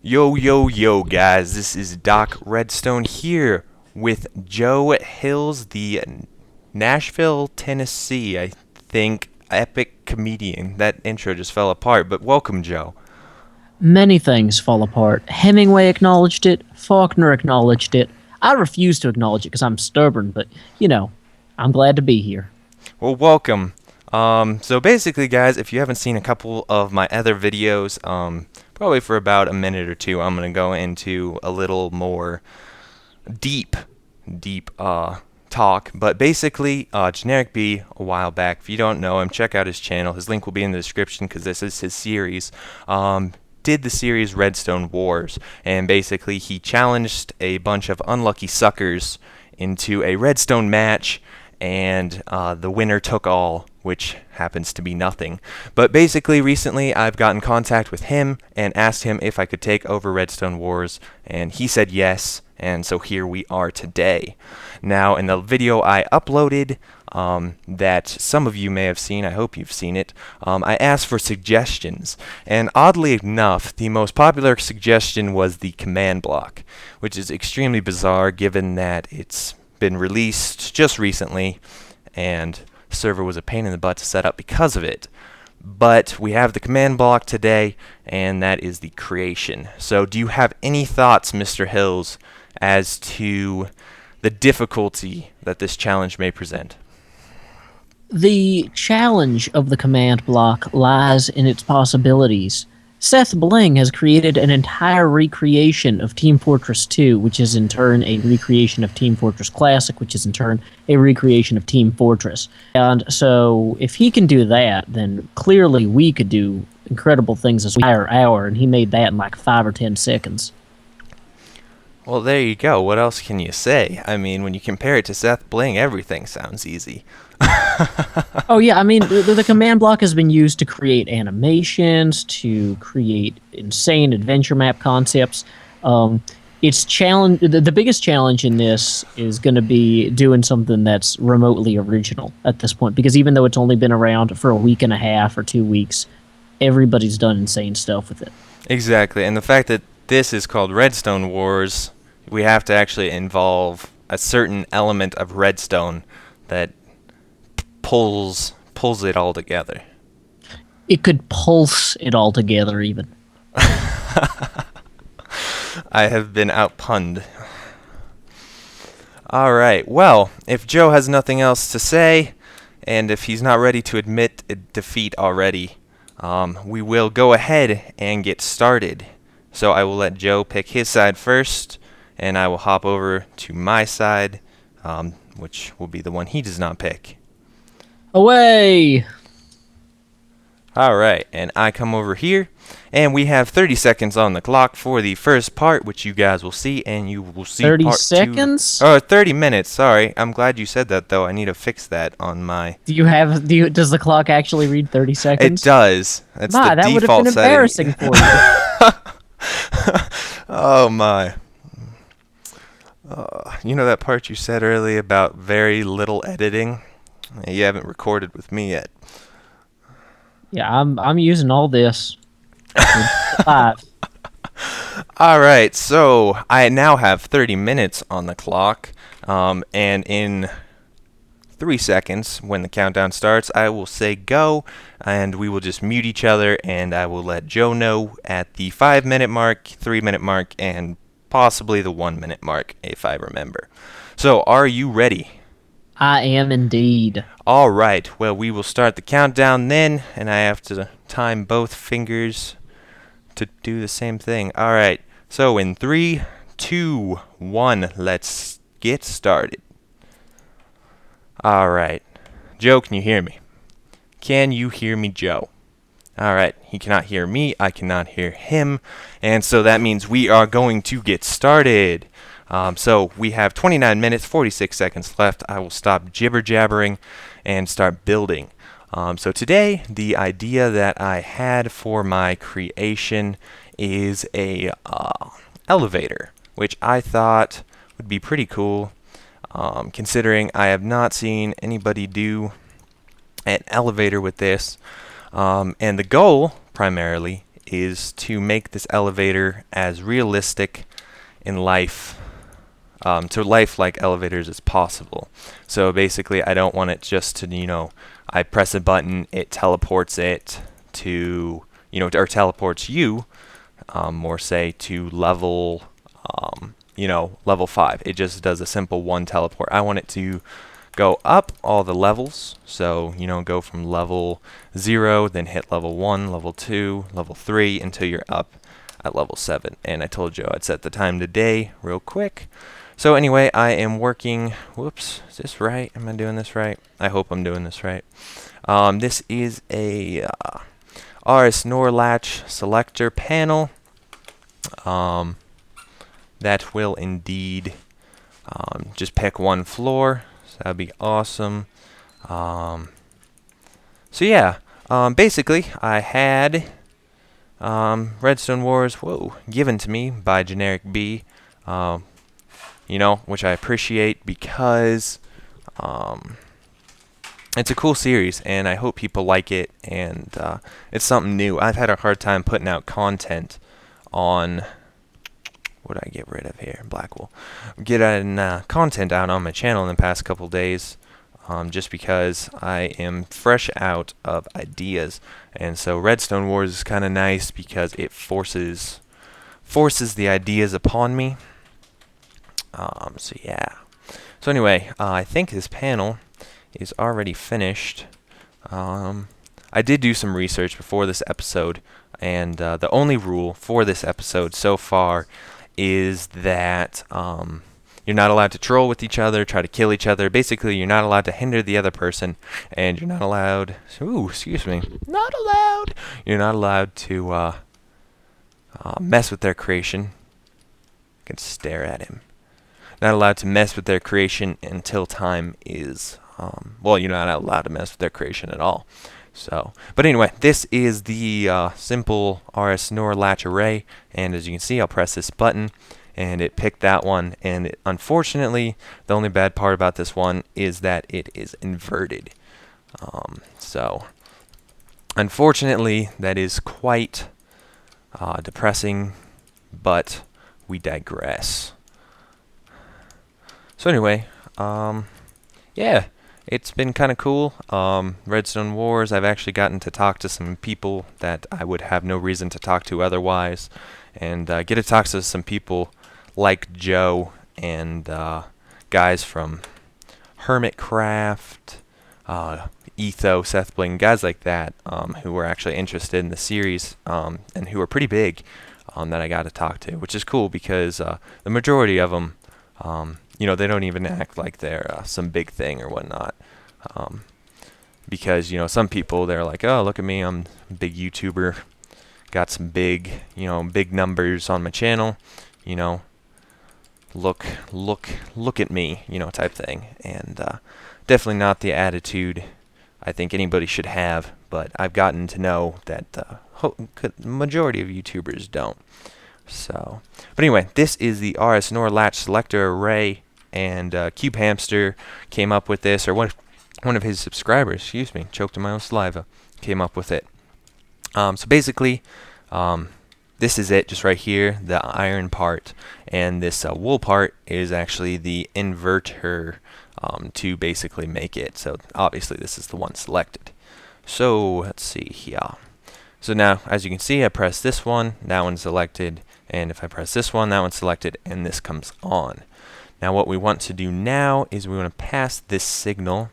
Yo, yo, yo, guys, this is DocRedstone here with Joe Hills, the Nashville, Tennessee, I think, epic comedian. That intro just fell apart, but welcome, Joe. Many things fall apart. Hemingway acknowledged it. Faulkner acknowledged it. I refuse to acknowledge it because I'm stubborn, but, I'm glad to be here. Well, welcome. So basically, guys, if you haven't seen a couple of my other videos, probably for about a minute or two, I'm going to go into a little more deep, deep talk. But basically, Generic B, a while back, if you don't know him, check out his channel. His link will be in the description because this is his series. Did the series Redstone Wars, and basically he challenged a bunch of unlucky suckers into a redstone match, and the winner took all, which happens to be nothing. But basically, recently I've gotten contact with him and asked him if I could take over Redstone Wars, and he said yes, and so here we are today. Now, in the video I uploaded, that some of you may have seen, I hope you've seen it, I asked for suggestions, and oddly enough, the most popular suggestion was the command block, which is extremely bizarre given that it's been released just recently, and the server was a pain in the butt to set up because of it. But we have the command block today, and that is the creation. So do you have any thoughts, Mr. Hills, as to the difficulty that this challenge may present? The challenge of the command block lies in its possibilities. Seth Bling has created an entire recreation of Team Fortress 2, which is in turn a recreation of Team Fortress Classic, which is in turn a recreation of Team Fortress. And so, if he can do that, then clearly we could do incredible things this entire hour, and he made that in like 5 or 10 seconds. Well, there you go. What else can you say? I mean, when you compare it to Seth Bling, everything sounds easy. Oh yeah, I mean the command block has been used to create animations, to create insane adventure map concepts. It's challenge. The biggest challenge in this is going to be doing something that's remotely original at this point, because even though it's only been around for a week and a half or 2 weeks, everybody's done insane stuff with it. Exactly, and the fact that this is called Redstone Wars, we have to actually involve a certain element of redstone that pulls it all together. It could pulse it all together, even. I have been outpunned. Alright, well, if Joe has nothing else to say, and if he's not ready to admit defeat already, we will go ahead and get started. So I will let Joe pick his side first, and I will hop over to my side, which will be the one he does not pick. Away! Alright, and I come over here, and we have 30 seconds on the clock for the first part, which you guys will see, and you will see 30 part seconds? 2. Oh, 30 minutes, sorry. I'm glad you said that, though. I need to fix that on my... Does the clock actually read 30 It seconds? does. That's My, the that would have default been setting. embarrassing for you. Oh, my. You know that part you said earlier about very little editing? You haven't recorded with me yet. Yeah, I'm using all this. 5. Alright, so I now have 30 minutes on the clock, and in 3 seconds, when the countdown starts, I will say go, and we will just mute each other, and I will let Joe know at the 5-minute mark, 3-minute mark, and possibly the 1-minute mark, if I remember. So, are you ready? I am indeed. Alright, well, we will start the countdown then, and I have to time both fingers to do the same thing. Alright, so in 3, 2, 1, let's get started. Alright, Joe, can you hear me? Can you hear me, Joe? Alright, he cannot hear me, I cannot hear him, and so that means we are going to get started. So we have 29 minutes, 46 seconds left. I will stop jibber-jabbering and start building. So today, the idea that I had for my creation is a elevator, which I thought would be pretty cool, considering I have not seen anybody do an elevator with this. And the goal, primarily, is to make this elevator as realistic in life, to life like elevators as possible. So basically, I don't want it just to, I press a button, it teleports it to, or teleports you, or say to level, level 5. It just does a simple one teleport. I want it to go up all the levels. So, go from level 0, then hit level 1, level 2, level 3, until you're up at level 7. And I told you I'd set the time today real quick. So anyway, I am working, whoops, is this right? Am I doing this right? I hope I'm doing this right. This is a RS NOR latch selector panel. That will indeed just pick one floor. So that'd be awesome. So yeah, basically I had Redstone Wars, given to me by Generic B, which I appreciate because it's a cool series, and I hope people like it, and it's something new. I've had a hard time putting out content on, what did I get rid of here? Blackwell. Getting content out on my channel in the past couple days, just because I am fresh out of ideas, and so Redstone Wars is kind of nice because it forces the ideas upon me. So yeah. So anyway, I think this panel is already finished. I did do some research before this episode, and the only rule for this episode so far is that you're not allowed to troll with each other, try to kill each other. Basically, you're not allowed to hinder the other person, and you're not allowed... You're not allowed to mess with their creation. I can stare at him. Not allowed to mess with their creation until time is... you're not allowed to mess with their creation at all. So, but anyway, this is the simple RS NOR latch array, and as you can see, I'll press this button, and it picked that one, and unfortunately, the only bad part about this one is that it is inverted. So, unfortunately, that is quite depressing, but we digress. So anyway, yeah, it's been kind of cool. Redstone Wars, I've actually gotten to talk to some people that I would have no reason to talk to otherwise, and get to talk to some people like Joe and guys from Hermitcraft, Etho, Seth Bling, guys like that, who were actually interested in the series, and who are pretty big, that I got to talk to, which is cool because the majority of them, they don't even act like they're some big thing or whatnot. Because, some people, they're like, oh, look at me, I'm a big YouTuber, got some big, big numbers on my channel, look at me, type thing. And definitely not the attitude I think anybody should have, but I've gotten to know that the majority of YouTubers don't. So, but anyway, this is the RS NOR latch selector array, and Cube Hamster came up with this, or one of his subscribers, choked on my own saliva, came up with it. So basically, this is it, just right here, the iron part, and this wool part is actually the inverter to basically make it. So obviously this is the one selected. So let's see here. So now, as you can see, I press this one, that one's selected, and if I press this one, that one's selected, and this comes on. Now what we want to do now is we want to pass this signal.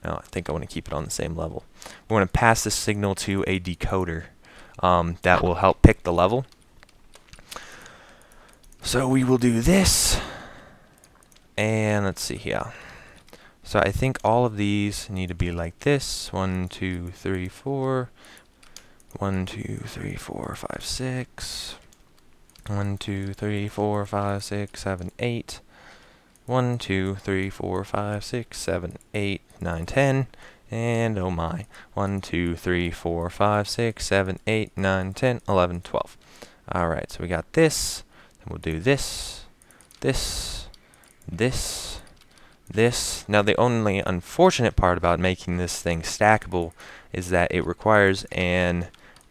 Oh, I think I want to keep it on the same level. We want to pass this signal to a decoder that will help pick the level. So we will do this, and let's see here. So I think all of these need to be like this. 1, 2, 3, 4. 1, 2, 3, 4, 5, 6. 1, 2, 3, 4, 5, 6, 7, 8. 1, 2, 3, 4, 5, 6, 7, 8, 9, 10. And oh my. 1, 2, 3, 4, 5, 6, 7, 8, 9, 10, 11, 12. Alright, so we got this. Then we'll do this, this, this, this. Now the only unfortunate part about making this thing stackable is that it requires an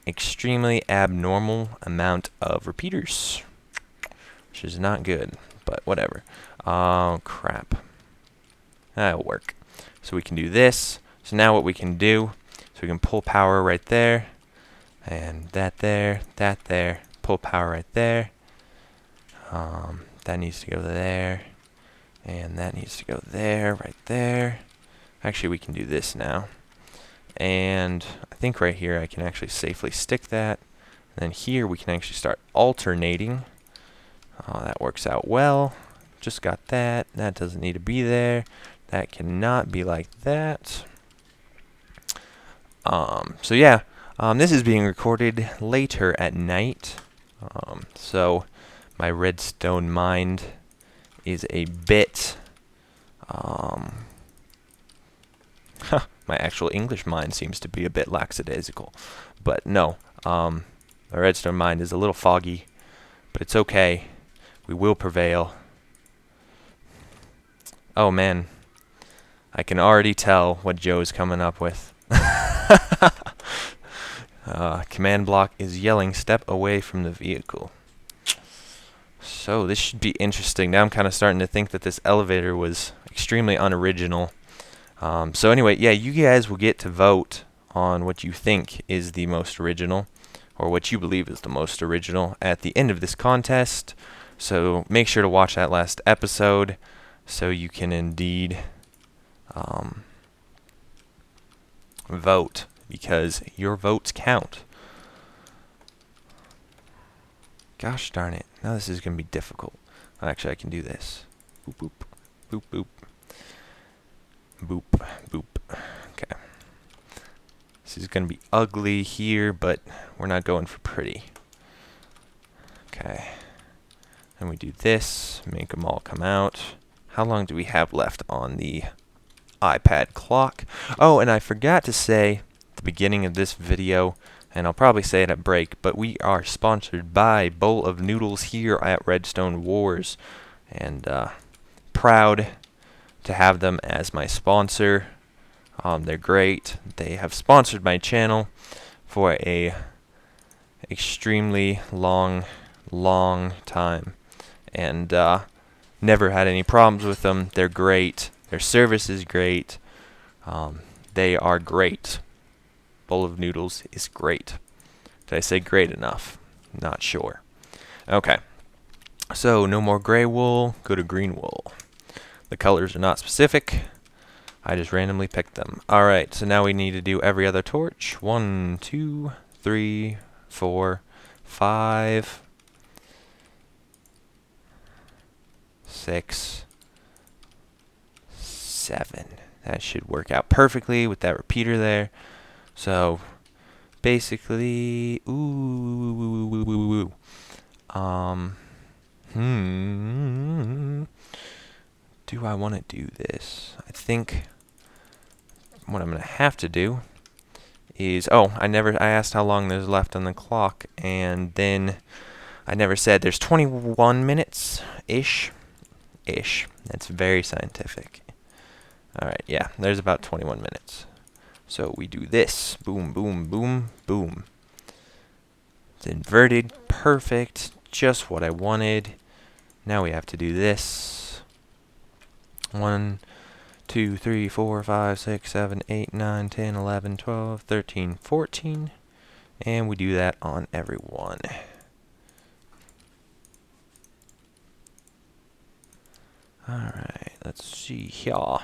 extremely abnormal amount of repeaters, which is not good, but whatever. Oh, crap. That'll work. So we can do this. So now what we can do, so we can pull power right there, and that there, pull power right there. That needs to go there, and that needs to go there, right there. Actually, we can do this now. And I think right here I can actually safely stick that. And then here we can actually start alternating. That works out well. Just got that. That doesn't need to be there. That cannot be like that. So yeah, this is being recorded later at night. So my redstone mind is a bit... my actual English mind seems to be a bit lackadaisical. But no, my redstone mind is a little foggy, but it's okay. We will prevail. Oh man, I can already tell what Joe is coming up with. Command block is yelling, "Step away from the vehicle." So this should be interesting. Now I'm kind of starting to think that this elevator was extremely unoriginal. So anyway, yeah, you guys will get to vote on what you think is the most original, or what you believe is the most original at the end of this contest. So make sure to watch that last episode so you can indeed vote, because your votes count. Gosh darn it. Now this is going to be difficult. Actually, I can do this. Boop, boop, boop, boop. Boop, boop. Okay. This is going to be ugly here, but we're not going for pretty. Okay. And we do this, make them all come out. How long do we have left on the iPad clock? Oh, and I forgot to say at the beginning of this video, and I'll probably say it at break, but we are sponsored by Bowl of Noodles here at Redstone Wars, and proud to have them as my sponsor. They're great. They have sponsored my channel for a extremely long time, and never had any problems with them. They're great. Their service is great. They are great. Bowl of Noodles is great. Did I say great enough? Not sure. Okay. So no more gray wool. Go to green wool. The colors are not specific. I just randomly picked them. Alright, so now we need to do every other torch. 1, 2, 3, 4, 5, 6, 7. That should work out perfectly with that repeater there. So basically, do I want to do this? I think what I'm going to have to do is, I asked how long there's left on the clock, and then I never said there's 21 minutes ish. That's very scientific. Alright, yeah, there's about 21 minutes. So we do this. Boom, boom, boom, boom. It's inverted. Perfect. Just what I wanted. Now we have to do this. 1, 2, 3, 4, 5, 6, 7, 8, 9, 10, 11, 12, 13, 14. And we do that on every one. Alright, let's see here.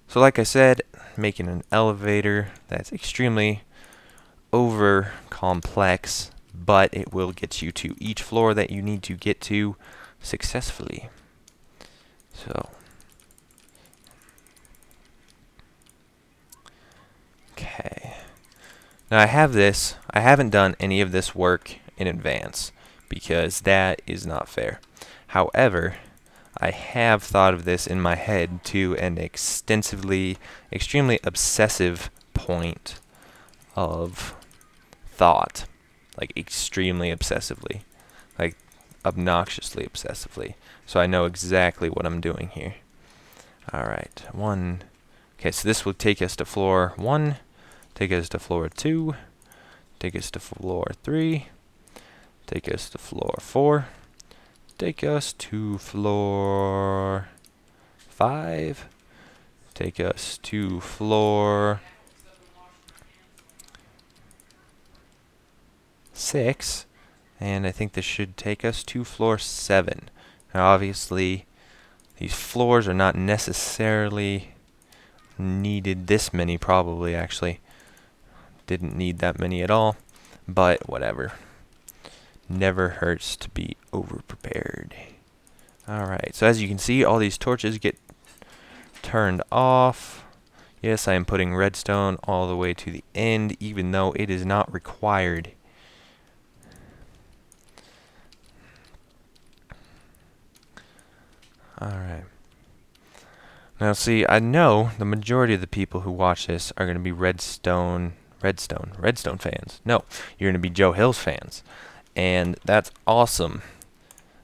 So like I said, making an elevator that's extremely over complex, but it will get you to each floor that you need to get to successfully. So okay. Now I have this. I haven't done any of this work in advance because that is not fair. However, I have thought of this in my head to an extensively, extremely obsessive point of thought. Like extremely obsessively. Like obnoxiously obsessively. So I know exactly what I'm doing here. Alright, 1. Okay, so this will take us to floor 1, take us to floor 2, take us to floor 3, take us to floor 4, take us to floor 5, take us to floor 6, and I think this should take us to floor 7. Now obviously these floors are not necessarily needed this many, probably actually didn't need that many at all, but whatever. Never hurts to be over prepared. Alright, so as you can see, all these torches get turned off. Yes, I am putting redstone all the way to the end, even though it is not required. Alright. Now see, I know the majority of the people who watch this are going to be Redstone fans. No, you're going to be Joe Hills fans. And that's awesome.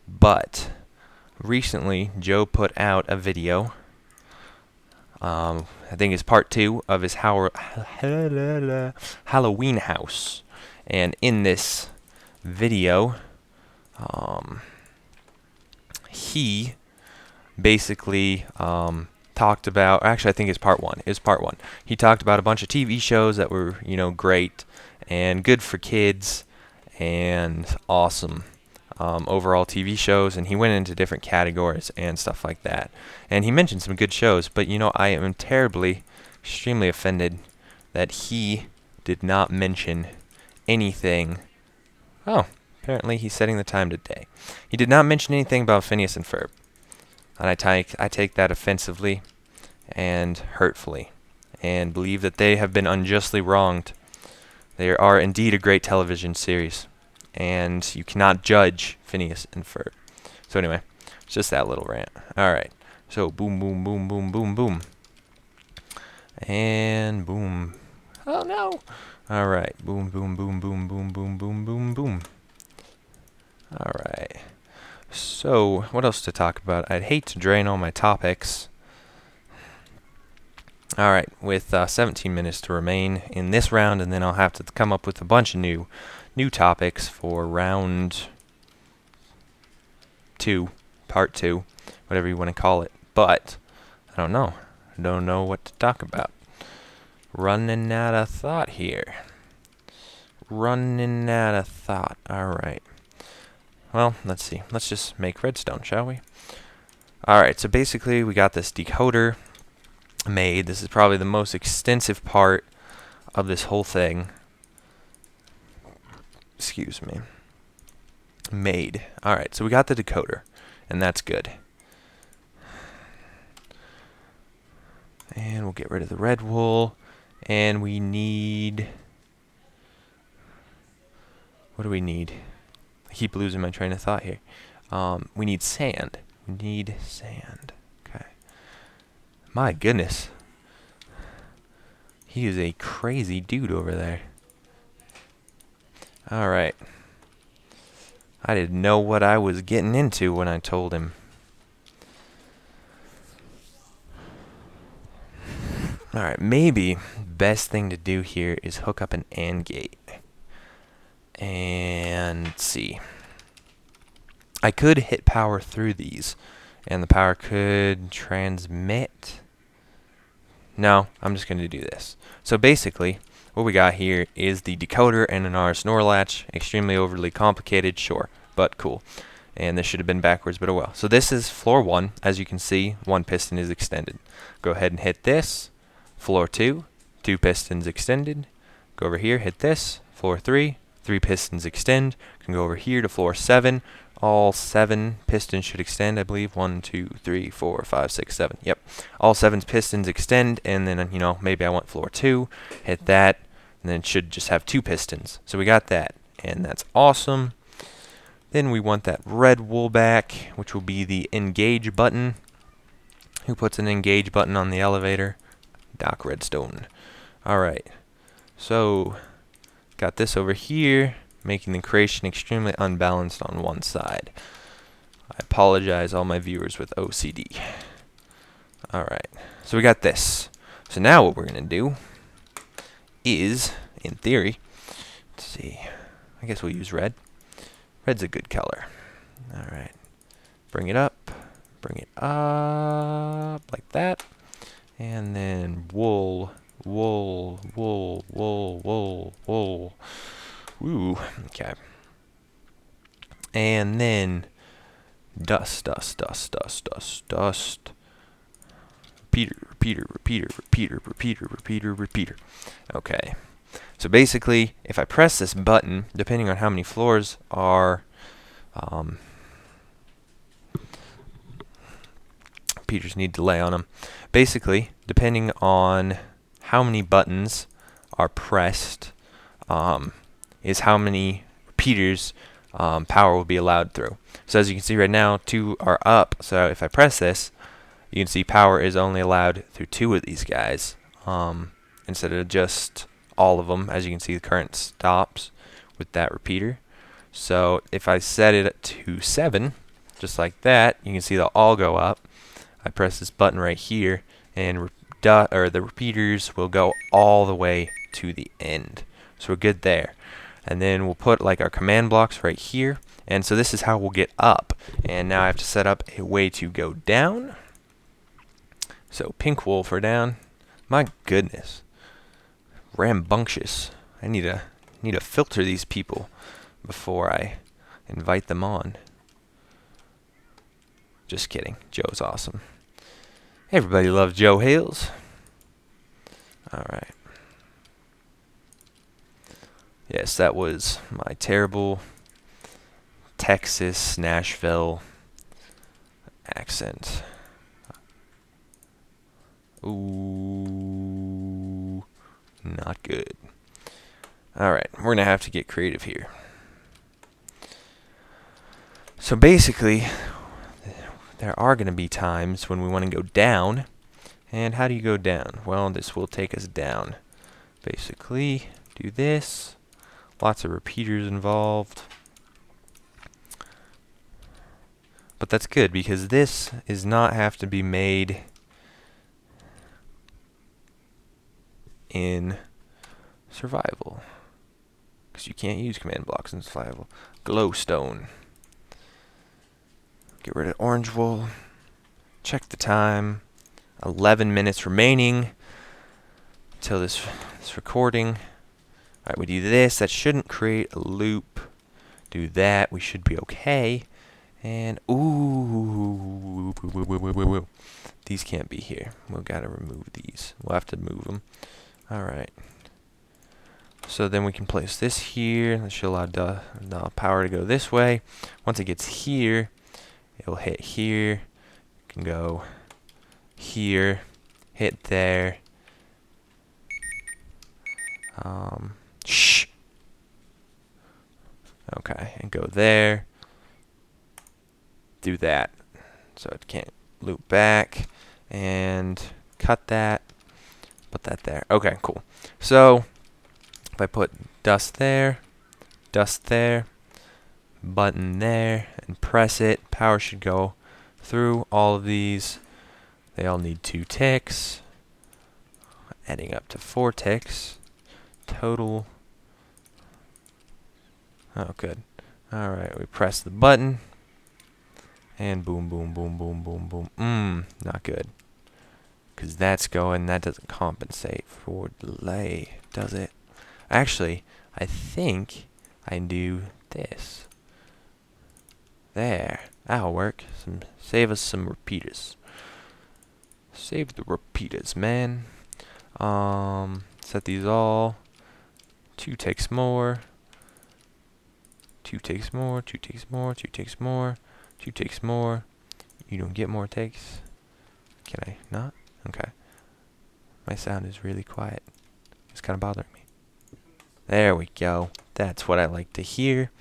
But recently, Joe put out a video. I think it's part 2 of his Halloween house. And in this video, he basically talked about, actually I think it's part 1. It's part 1. He talked about a bunch of TV shows that were, great and good for kids and awesome overall TV shows, and he went into different categories and stuff like that. And he mentioned some good shows, but I am extremely offended that he did not mention anything. Oh, apparently he's setting the time today. He did not mention anything about Phineas and Ferb. And I take that offensively and hurtfully, and believe that they have been unjustly wronged. They are indeed a great television series, and you cannot judge Phineas and Ferb. So anyway, it's just that little rant. Alright, so boom, boom, boom, boom, boom, boom. And boom. Oh no! Alright, boom, boom, boom, boom, boom, boom, boom, boom, boom. Alright. So, what else to talk about? I'd hate to drain all my topics. Alright, with 17 minutes to remain in this round, and then I'll have to come up with a bunch of new topics for round 2, part 2, whatever you want to call it. But, I don't know. I don't know what to talk about. Running out of thought here. Running out of thought. Alright. Well, let's see. Let's just make redstone, shall we? Alright, so basically we got this decoder made. This is probably the most extensive part of this whole thing. Excuse me. Made. Alright, so we got the decoder, and that's good. And we'll get rid of the red wool, and we need... What do we need? I keep losing my train of thought here. We need sand. We need sand. Okay. My goodness. He is a crazy dude over there. Alright. I didn't know what I was getting into when I told him. Alright, maybe best thing to do here is hook up an AND gate. And see. I could hit power through these, and the power could transmit. No, I'm just going to do this. So basically, what we got here is the decoder and an RS NOR latch. Extremely overly complicated, sure, but cool. And this should have been backwards, but oh well. So this is floor 1. As you can see, 1 piston is extended. Go ahead and hit this. Floor 2, 2 pistons extended. Go over here, hit this. Floor 3. 3 pistons extend. Can go over here to floor 7. All 7 pistons should extend, I believe. 1, 2, 3, 4, 5, 6, 7. Yep. All 7 pistons extend, and then, maybe I want floor 2. Hit that, and then it should just have 2 pistons. So we got that, and that's awesome. Then we want that red wool back, which will be the engage button. Who puts an engage button on the elevator? DocRedstone. Alright. So... got this over here, making the creation extremely unbalanced on one side. I apologize, all my viewers with OCD. Alright, so we got this. So now what we're going to do is, in theory, Let's see. I guess we'll use red. Red's a good color. Alright. Bring it up. Bring it up like that. And then wool. Wool. Wool. Wool. Wool. Wool. Ooh. Okay. And then dust, dust, dust, dust, dust, dust. Repeater, repeater, repeater, repeater, repeater, repeater, repeater. Okay. So basically, if I press this button, depending on how many floors are repeaters need delay on them. Basically, depending on how many buttons are pressed, is how many repeaters power will be allowed through. So as you can see right now, 2 are up. So if I press this, you can see power is only allowed through 2 of these guys, instead of just all of them. As you can see, the current stops with that repeater. So if I set it to 7, just like that, you can see they'll all go up. I press this button right here, and the repeaters will go all the way to the end. So we're good there. And then we'll put like our command blocks right here. And so this is how we'll get up. And now I have to set up a way to go down. So pink wool for down. My goodness. Rambunctious. I need to filter these people before I invite them on. Just kidding. Joe's awesome. Everybody loves Joe Hills. Alright. Yes, that was my terrible Texas, Nashville accent. Ooh, not good. Alright, we're going to have to get creative here. So basically, there are going to be times when we want to go down. And how do you go down? Well, this will take us down. Basically, do this. Lots of repeaters involved. But that's good because this is not have to be made in survival. Because you can't use command blocks in survival. Glowstone. Get rid of orange wool. Check the time. 11 minutes remaining until this recording. Alright, we do this. That shouldn't create a loop. Do that. We should be okay. And, ooh. These can't be here. We've got to remove these. We'll have to move them. Alright. So then we can place this here. That should allow the power to go this way. Once it gets here, it'll hit here. It can go here. Hit there. Shh. Okay, and go there. Do that. So it can't loop back. And cut that. Put that there. Okay, cool. So if I put dust there, button there, and press it, power should go through all of these. They all need 2 ticks. Adding up to 4 ticks. Total. Oh, good. Alright, we press the button. And boom, boom, boom, boom, boom, boom. Not good. Because that's going, that doesn't compensate for delay, does it? Actually, I think I can do this. There. That'll work. Save us some repeaters. Save the repeaters, man. Set these all. 2 ticks more. 2 ticks more. 2 ticks more. 2 ticks more. 2 ticks more. You don't get more ticks. Can I not? Okay. My sound is really quiet. It's kind of bothering me. There we go. That's what I like to hear.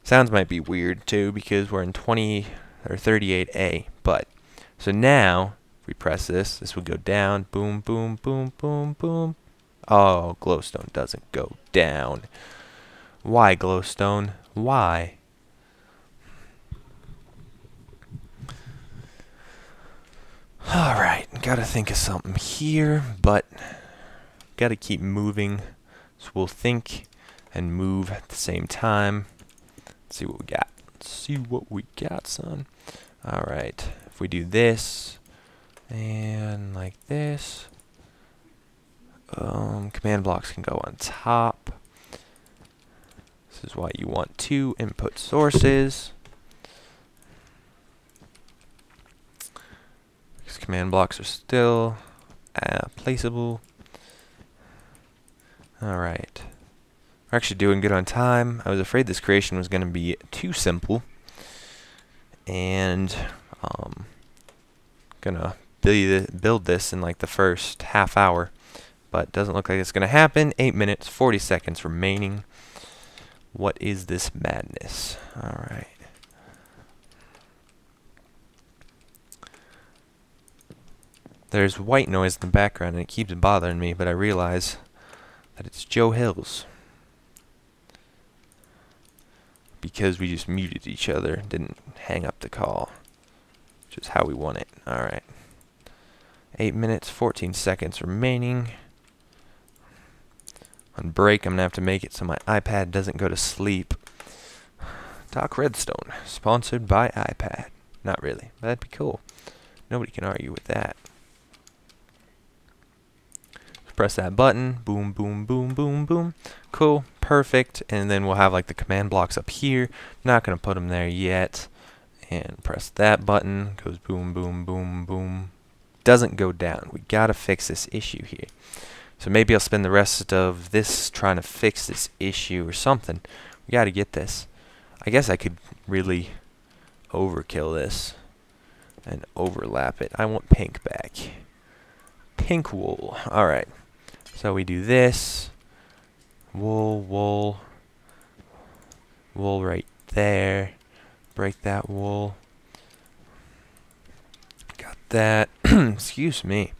Sounds might be weird too because we're in 20 or 38A. But so now if we press this, this will go down. Boom, boom, boom, boom, boom. Oh, glowstone doesn't go down. Why, glowstone? Why? Alright, gotta think of something here, but gotta keep moving. So we'll think and move at the same time. Let's see what we got. Let's see what we got, son. Alright, if we do this, and like this, command blocks can go on top. This is why you want 2 input sources. These command blocks are still placeable. Alright. We're actually doing good on time. I was afraid this creation was going to be too simple. And gonna build this in like the first half hour. But doesn't look like it's going to happen. 8 minutes, 40 seconds remaining. What is this madness? Alright. There's white noise in the background and it keeps bothering me, but I realize that it's Joe Hills. Because we just muted each other, didn't hang up the call. Which is how we want it. Alright. 8 minutes, 14 seconds remaining. On break, I'm going to have to make it so my iPad doesn't go to sleep. DocRedstone, sponsored by iPad. Not really, but that'd be cool. Nobody can argue with that. Press that button. Boom, boom, boom, boom, boom. Cool, perfect. And then we'll have like the command blocks up here. Not going to put them there yet. And press that button. Goes boom, boom, boom, boom. Doesn't go down. We got to fix this issue here. So maybe I'll spend the rest of this trying to fix this issue or something. We got to get this. I guess I could really overkill this and overlap it. I want pink back. Pink wool. Alright. So we do this. Wool, wool. Wool right there. Break that wool. Got that. Excuse me.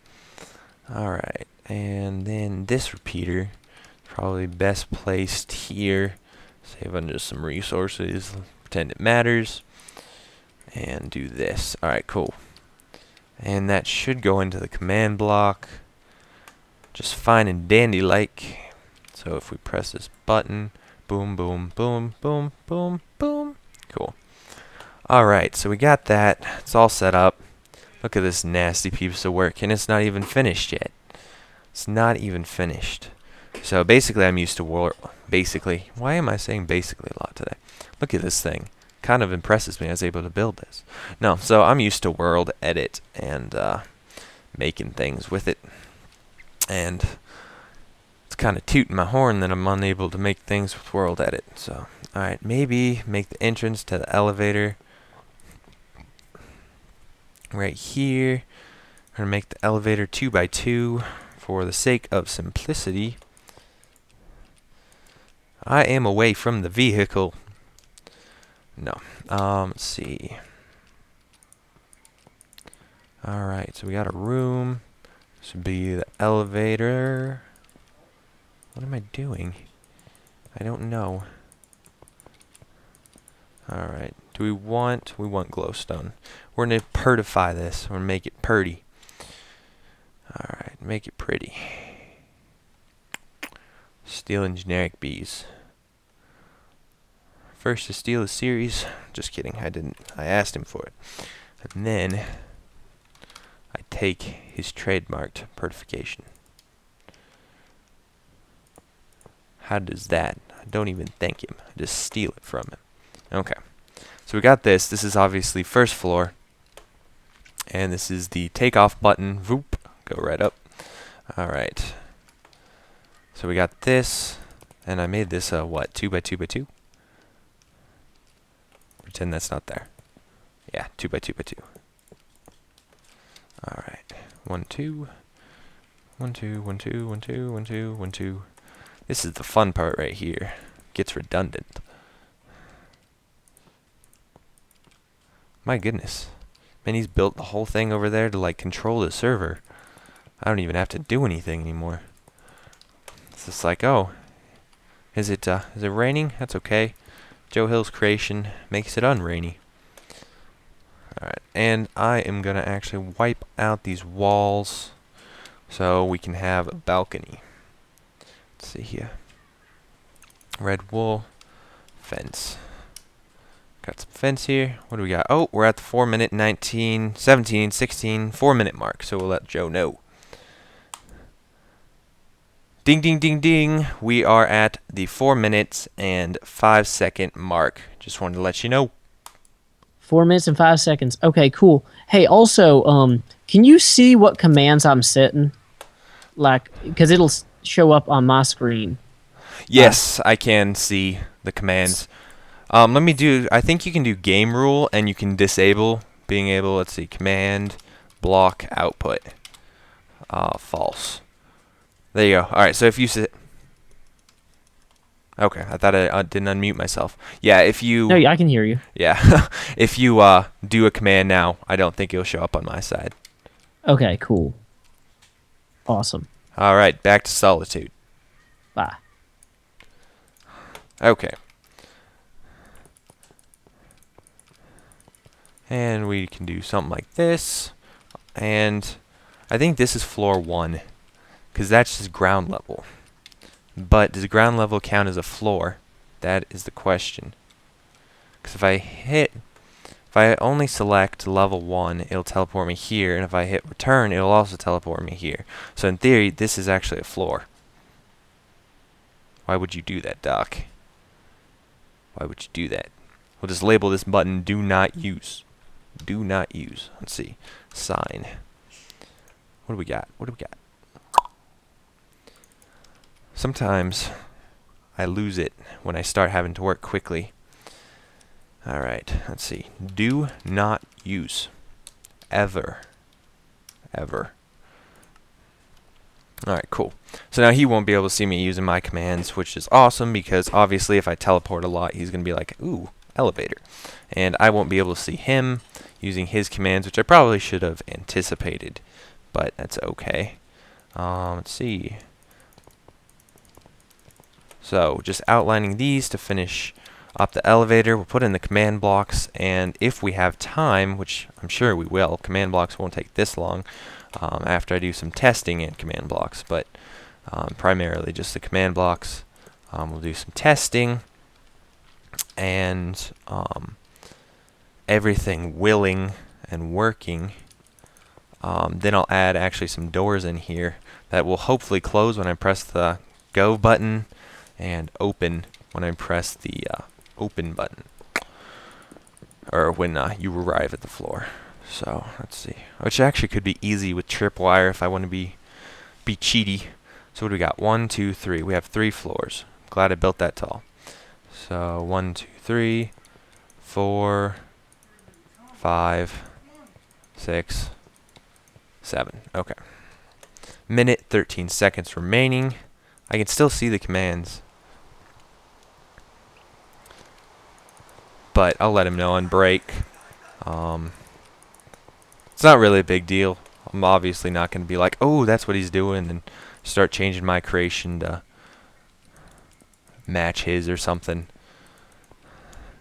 Alright. And then this repeater. Probably best placed here. Save on just some resources. Pretend it matters. And do this. Alright, cool. And that should go into the command block. Just fine and dandy like. So if we press this button, boom, boom, boom, boom, boom, boom. Cool. Alright, so we got that. It's all set up. Look at this nasty piece of work, and it's not even finished yet. It's not even finished. So basically I'm used to basically. Why am I saying basically a lot today? Look at this thing. Kind of impresses me I was able to build this. No, so I'm used to world edit and making things with it. And it's kind of tooting my horn that I'm unable to make things with world edit. So, alright, maybe make the entrance to the elevator right here. We're going to make the elevator 2x2 for the sake of simplicity. I am away from the vehicle. No. Let's see. Alright, so we got a room. This would be the elevator. What am I doing? I don't know. Alright. We want glowstone. We're going to purtify this. We're going to make it purty. Alright, make it pretty. Stealing generic bees. First to steal the series. Just kidding, I didn't. I asked him for it. And then I take his trademarked purification. How does that? I don't even thank him. I just steal it from him. Okay. So we got this. This is obviously first floor. And this is the takeoff button. Voop. Go right up. Alright. So we got this. And I made this what? 2x2x2? Pretend that's not there. Yeah, 2x2x2. Alright. 1, 2. 1, 2, 1, 2, 1, 2, 1, 2, 1, 2. This is the fun part right here. Gets redundant. My goodness. Man, he's built the whole thing over there to like control the server. I don't even have to do anything anymore. It's just like, oh, is it raining? That's okay. Joe Hill's creation makes it unrainy. Alright, and I am gonna actually wipe out these walls so we can have a balcony. Let's see here. Red wool. Fence. Got some fence here. What do we got? Oh, we're at the 4 minute 19, 17, 16, 4 minute mark. So we'll let Joe know. Ding, ding, ding, ding. We are at the 4 minutes and 5 second mark. Just wanted to let you know. 4 minutes and 5 seconds. Okay, cool. Hey, also, can you see what commands I'm setting? Like, because it'll show up on my screen. Uh, Yes, I can see the commands. Let me do, I think you can do game rule and you can disable being able, let's see, command, block, output. False. There you go. Alright, so if you sit, okay, I thought I didn't unmute myself. Yeah, if no, you, I can hear you. yeah, if you do a command now, I don't think it'll show up on my side. Okay, cool. Awesome. Alright, back to Solitude. Bye. Okay. And we can do something like this. And I think this is floor 1, because that's just ground level. But does ground level count as a floor? That is the question. Because if I only select level 1, it'll teleport me here, and if I hit return, it'll also teleport me here. So in theory, this is actually a floor. Why would you do that, Doc? Why would you do that? We'll just label this button do not use. Do not use. Let's see. Sign. What do we got? What do we got? Sometimes I lose it when I start having to work quickly. Alright, let's see. Do not use. Ever. Ever. Alright, cool. So now he won't be able to see me using my commands, which is awesome because obviously if I teleport a lot, he's going to be like, ooh, elevator. And I won't be able to see him using his commands, which I probably should have anticipated, but that's okay. Let's see. So just outlining these to finish up the elevator. We'll put in the command blocks, and if we have time, which I'm sure we will, command blocks won't take this long after I do some testing in command blocks, but primarily just the command blocks. We'll do some testing and everything willing and working. Then I'll add actually some doors in here that will hopefully close when I press the go button and open when I press the open button, or when you arrive at the floor. So let's see, which actually could be easy with tripwire if I want to be cheaty. So what do we got? 1, 2, 3. We have 3 floors. Glad I built that tall. So 1, 2, 3, 4, 5, 6, 7. Okay. Minute 13 seconds remaining. I can still see the commands, but I'll let him know on break. It's not really a big deal. I'm obviously not going to be like, oh, that's what he's doing, and start changing my creation to match his or something.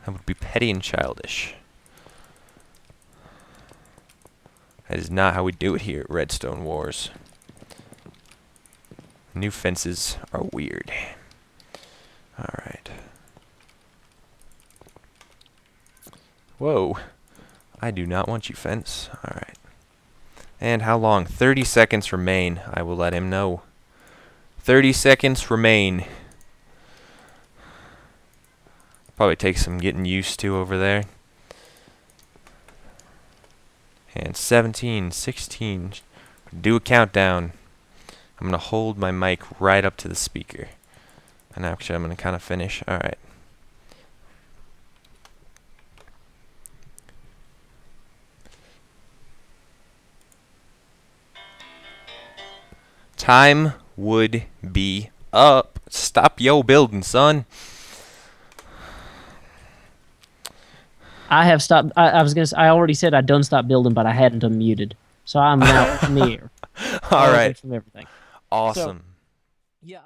That would be petty and childish. That is not how we do it here at Redstone Wars. New fences are weird. Alright. Whoa. I do not want you, fence. Alright. And how long? 30 seconds remain. I will let him know. 30 seconds remain. Probably takes some getting used to over there. And 17, 16. Do a countdown. I'm going to hold my mic right up to the speaker. And actually, I'm going to kind of finish. Alright. Time would be up. Stop yo building, son. I have stopped. I was gonna. I already said I done stopped building, but I hadn't unmuted, so I'm now near. All right. From everything. So, Awesome. yeah.